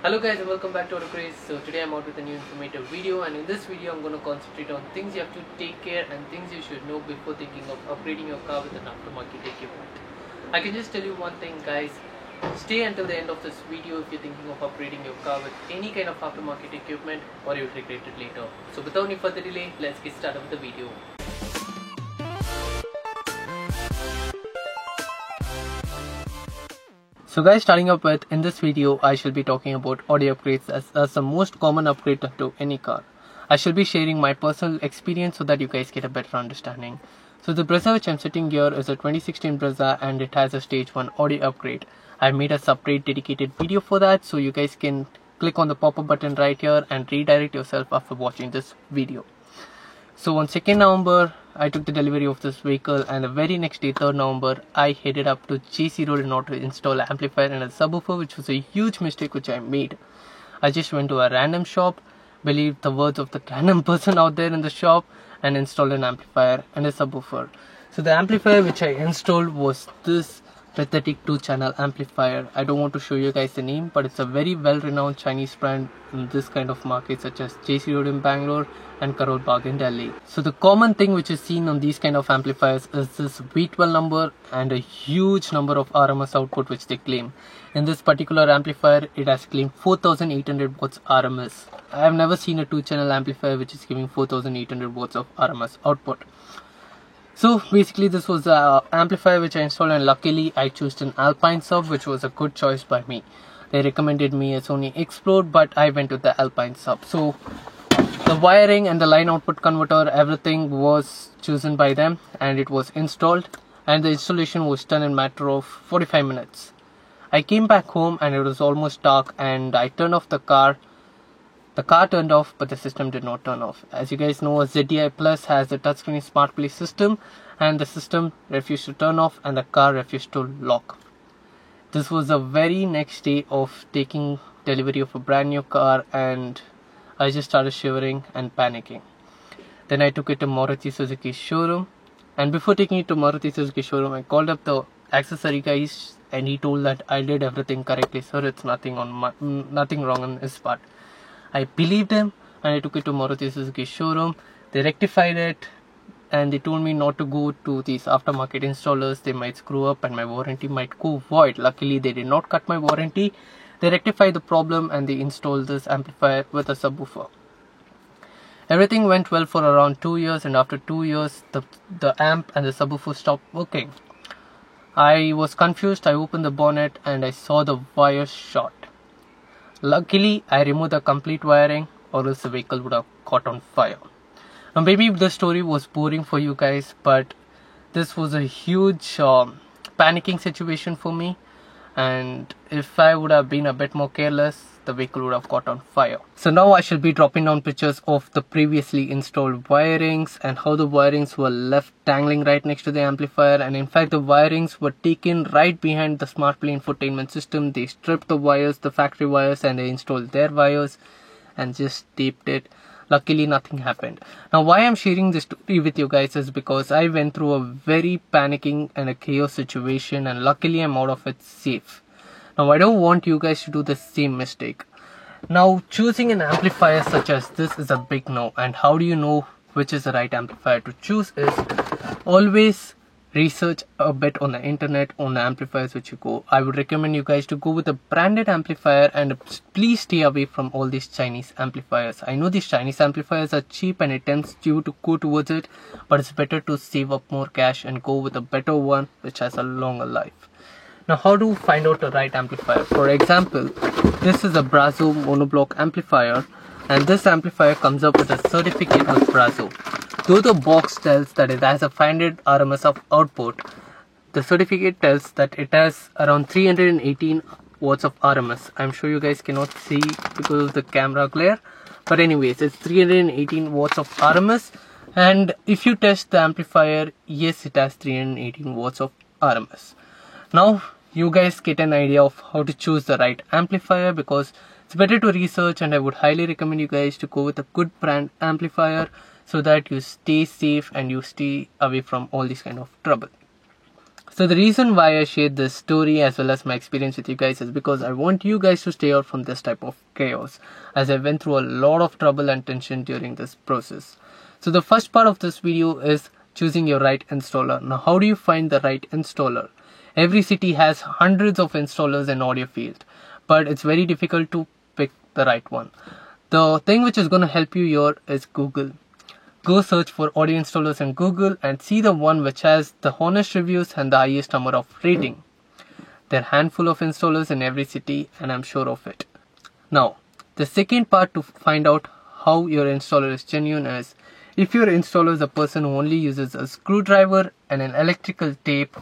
Hello guys and welcome back to Auto Craze. So today I'm out with a new informative video, and in this video I'm going to concentrate on things you have to take care and things you should know before thinking of upgrading your car with an aftermarket equipment. I can just tell you one thing guys, stay until the end of this video if you're thinking of upgrading your car with any kind of aftermarket equipment or you'll regret it later. So without any further delay, let's get started with the video. So guys, starting up with, in this video I shall be talking about audio upgrades as the most common upgrade to any car. I shall be sharing my personal experience so that you guys get a better understanding. So the Brezza which I'm sitting here is a 2016 Brezza and it has a stage 1 audio upgrade. I made a separate dedicated video for that, so you guys can click on the pop-up button right here and redirect yourself after watching this video. So on 2nd November, I took the delivery of this vehicle, and the very next day, 3rd November, I headed up to JC Road in order to install an amplifier and a subwoofer, which was a huge mistake which I made. I just went to a random shop, believed the words of the random person out there in the shop, and installed an amplifier and a subwoofer. So the amplifier which I installed was this pathetic 2-channel amplifier. I don't want to show you guys the name, but it's a very well-renowned Chinese brand in this kind of market, such as JC Road in Bangalore and Karol Bagh in Delhi. So the common thing which is seen on these kind of amplifiers is this V12 number and a huge number of RMS output which they claim. In this particular amplifier, it has claimed 4800 watts RMS. I have never seen a 2-channel amplifier which is giving 4800 watts of RMS output. So basically this was the amplifier which I installed, and luckily I chose an Alpine sub, which was a good choice by me. They recommended me a Sony Explode, but I went with the Alpine sub. So the wiring and the line output converter, everything was chosen by them and it was installed, and the installation was done in a matter of 45 minutes. I came back home and it was almost dark, and I turned off the car. The car turned off, but the system did not turn off. As you guys know, a ZDI Plus has a touchscreen smart play system, and the system refused to turn off and the car refused to lock. This was the very next day of taking delivery of a brand new car, and I just started shivering and panicking. Then I took it to Maruti Suzuki showroom, and before taking it to Maruti Suzuki showroom, I called up the accessory guys, and he told that I did everything correctly, sir. It's nothing wrong on his part. I believed him and I took it to Maruti Suzuki showroom. They rectified it and they told me not to go to these aftermarket installers. They might screw up and my warranty might go void. Luckily they did not cut my warranty. They rectified the problem and they installed this amplifier with a subwoofer. Everything went well for around 2 years, and after 2 years the amp and the subwoofer stopped working. I was confused. I opened the bonnet and I saw the wires short. Luckily, I removed the complete wiring, or else the vehicle would have caught on fire. Now maybe the story was boring for you guys, but this was a huge panicking situation for me, and if I would have been a bit more careless, the vehicle would have caught on fire. So now I shall be dropping down pictures of the previously installed wirings and how the wirings were left dangling right next to the amplifier, and in fact the wirings were taken right behind the smart play infotainment system. They stripped the wires, the factory wires, and they installed their wires and just taped it. Luckily nothing happened. Now why I'm sharing this story with you guys is because I went through a very panicking and a chaos situation, and luckily I'm out of it safe. Now I don't want you guys to do the same mistake. Now choosing an amplifier such as this is a big no, and how do you know which is the right amplifier to choose is always research a bit on the internet on the amplifiers which you go. I would recommend you guys to go with a branded amplifier, and please stay away from all these Chinese amplifiers. I know these Chinese amplifiers are cheap and it tempts you to go towards it, but it's better to save up more cash and go with a better one which has a longer life. Now how to find out the right amplifier? For example, this is a Brazzo monoblock amplifier, and this amplifier comes up with a certificate with Brazzo. Though the box tells that it has a 500 RMS of output, the certificate tells that it has around 318 watts of RMS. I'm sure you guys cannot see because of the camera glare, but anyways, it's 318 watts of RMS, and if you test the amplifier, yes, it has 318 watts of RMS. Now you guys get an idea of how to choose the right amplifier, because it's better to research, and I would highly recommend you guys to go with a good brand amplifier so that you stay safe and you stay away from all this kind of trouble. So the reason why I shared this story as well as my experience with you guys is because I want you guys to stay out from this type of chaos, as I went through a lot of trouble and tension during this process. So the first part of this video is choosing your right installer. Now how do you find the right installer? Every city has hundreds of installers in audiofield, but it's very difficult to pick the right one. The thing which is going to help you here is Google. Go search for audio installers in Google and see the one which has the honest reviews and the highest number of rating. There are a handful of installers in every city and I'm sure of it. Now, the second part to find out how your installer is genuine is, if your installer is a person who only uses a screwdriver and an electrical tape,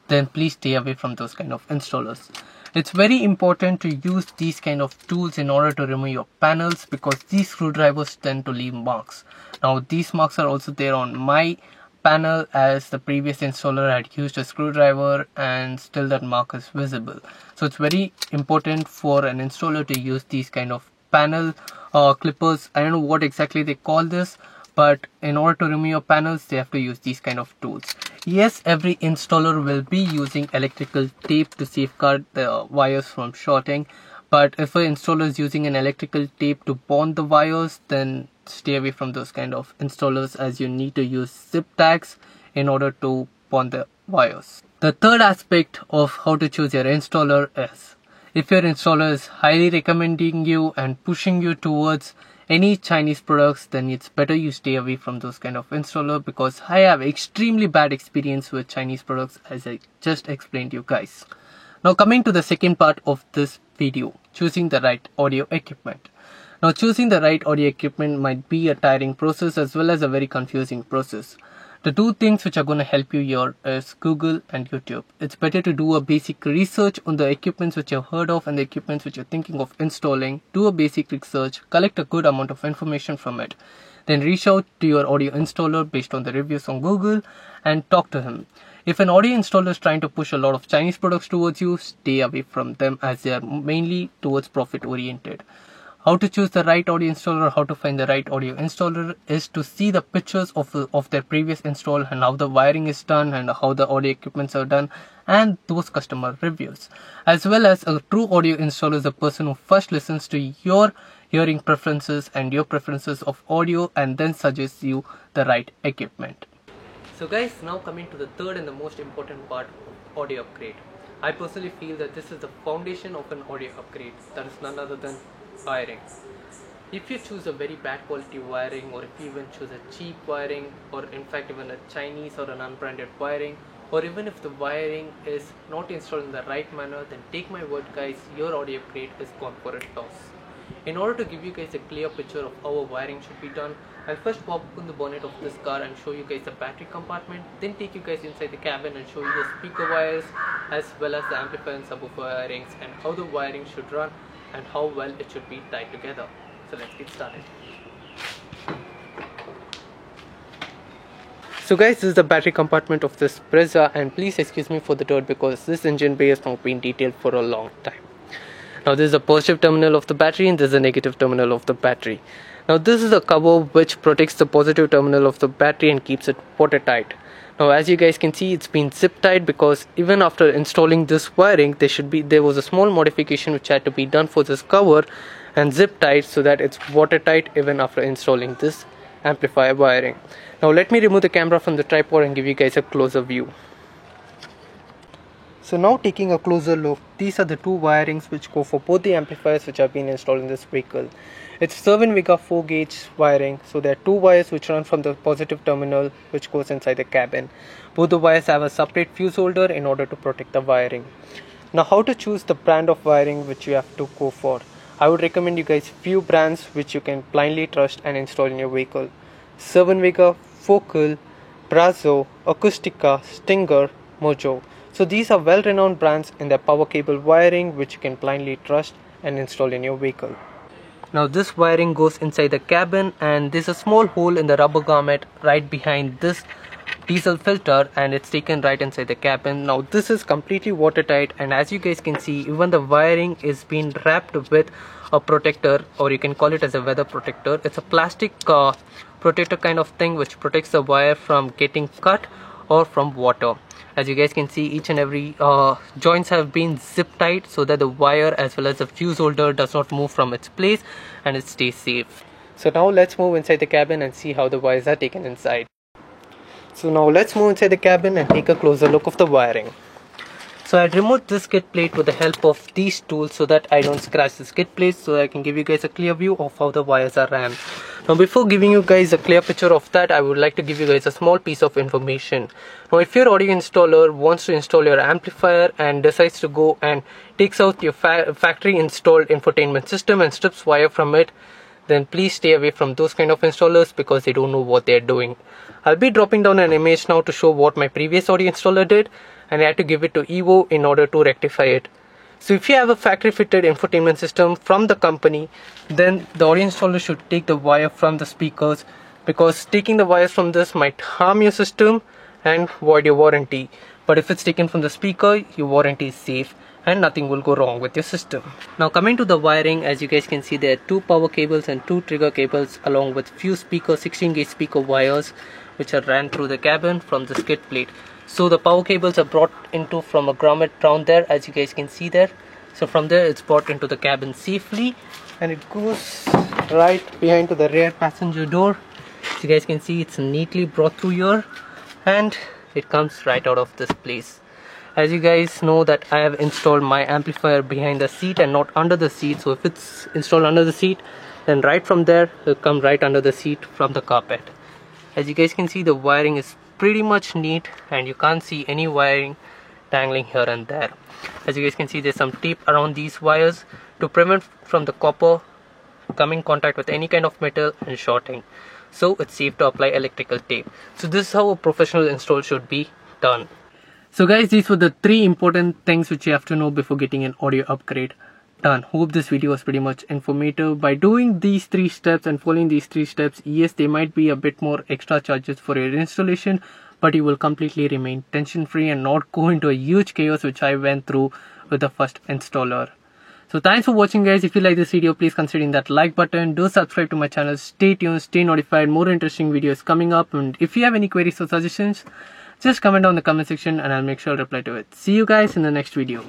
then please stay away from those kind of installers. It's very important to use these kind of tools in order to remove your panels, because these screwdrivers tend to leave marks. Now these marks are also there on my panel, as the previous installer had used a screwdriver and still that mark is visible. So it's very important for an installer to use these kind of panel clippers. I don't know what exactly they call this, but in order to remove your panels they have to use these kind of tools. Yes, every installer will be using electrical tape to safeguard the wires from shorting, but if an installer is using an electrical tape to bond the wires, then stay away from those kind of installers, as you need to use zip tags in order to bond the wires. The third aspect of how to choose your installer is, if your installer is highly recommending you and pushing you towards any Chinese products, then it's better you stay away from those kind of installer, because I have extremely bad experience with Chinese products, as I just explained to you guys. Now coming to the second part of this video, choosing the right audio equipment. Now choosing the right audio equipment might be a tiring process as well as a very confusing process. The two things which are going to help you here is Google and YouTube. It's better to do a basic research on the equipments which you've heard of and the equipments which you're thinking of installing. Do a basic research, collect a good amount of information from it. Then reach out to your audio installer based on the reviews on Google and talk to him. If an audio installer is trying to push a lot of Chinese products towards you, stay away from them, as they are mainly towards profit oriented. How to choose the right audio installer, how to find the right audio installer, is to see the pictures of their previous install and how the wiring is done and how the audio equipments are done, and those customer reviews. As well as a true audio installer is a person who first listens to your hearing preferences and your preferences of audio and then suggests you the right equipment. So guys, now coming to the third and the most important part of audio upgrade. I personally feel that this is the foundation of an audio upgrade, that is none other than wiring. If you choose a very bad quality wiring, or if you even choose a cheap wiring, or in fact even a Chinese or an unbranded wiring, or even if the wiring is not installed in the right manner, then take my word guys, your audio upgrade is gone for a toss. In order to give you guys a clear picture of how a wiring should be done, I'll first pop open the bonnet of this car and show you guys the battery compartment, then take you guys inside the cabin and show you the speaker wires as well as the amplifier and subwoofer wirings and how the wiring should run and how well it should be tied together. So let's get started. So guys, this is the battery compartment of this Brezza, and please excuse me for the dirt because this engine bay has not been detailed for a long time. Now this is the positive terminal of the battery and this is the negative terminal of the battery. Now this is a cover which protects the positive terminal of the battery and keeps it watertight. Now as you guys can see, it's been zip tied because even after installing this wiring, there was a small modification which had to be done for this cover and zip tied so that it's watertight even after installing this amplifier wiring. Now let me remove the camera from the tripod and give you guys a closer view. So now taking a closer look, these are the two wirings which go for both the amplifiers which have been installed in this vehicle. It's 7 Vega 4 gauge wiring, so there are two wires which run from the positive terminal which goes inside the cabin. Both the wires have a separate fuse holder in order to protect the wiring. Now how to choose the brand of wiring which you have to go for. I would recommend you guys few brands which you can blindly trust and install in your vehicle. 7 Vega, Focal, Brazzo, Acoustica, Stinger, Mojo. So these are well-renowned brands in their power cable wiring which you can blindly trust and install in your vehicle. Now this wiring goes inside the cabin and there's a small hole in the rubber garment right behind this diesel filter and it's taken right inside the cabin. Now this is completely watertight and as you guys can see, even the wiring is being wrapped with a protector, or you can call it as a weather protector. It's a plastic protector kind of thing which protects the wire from getting cut or from water. As you guys can see, each and every joints have been zip tied so that the wire as well as the fuse holder does not move from its place and it stays safe. So now let's move inside the cabin and see how the wires are taken inside. So now let's move inside the cabin and take a closer look of the wiring. So I removed this skid plate with the help of these tools so that I don't scratch the skid plate, so I can give you guys a clear view of how the wires are ran. Now before giving you guys a clear picture of that, I would like to give you guys a small piece of information. Now if your audio installer wants to install your amplifier and decides to go and takes out your factory installed infotainment system and strips wire from it, then please stay away from those kind of installers because they don't know what they're doing. I'll be dropping down an image now to show what my previous audio installer did, and I had to give it to Evo in order to rectify it. So if you have a factory fitted infotainment system from the company, then the audio installer should take the wire from the speakers, because taking the wires from this might harm your system and void your warranty. But if it's taken from the speaker, your warranty is safe and nothing will go wrong with your system. Now coming to the wiring, as you guys can see, there are 2 power cables and 2 trigger cables along with few speaker 16 gauge speaker wires which are ran through the cabin from the skid plate. So the power cables are brought into from a grommet down there, as you guys can see there. So from there it's brought into the cabin safely and it goes right behind to the rear passenger door. As you guys can see, it's neatly brought through here and it comes right out of this place. As you guys know that I have installed my amplifier behind the seat and not under the seat, so if it's installed under the seat, then right from there it'll come right under the seat from the carpet. As you guys can see, the wiring is pretty much neat and you can't see any wiring dangling here and there. As you guys can see, there's some tape around these wires to prevent from the copper coming in contact with any kind of metal and shorting. So it's safe to apply electrical tape. So this is how a professional install should be done. So guys, these were the 3 important things which you have to know before getting an audio upgrade done. Hope this video was pretty much informative. By doing these 3 steps and following these 3 steps, yes, there might be a bit more extra charges for your installation, but you will completely remain tension free and not go into a huge chaos which I went through with the first installer. So thanks for watching guys. If you like this video, please consider hitting that like button. Do subscribe to my channel. Stay tuned, stay notified. More interesting videos coming up. And if you have any queries or suggestions, just comment down in the comment section and I'll make sure to reply to it. See you guys in the next video.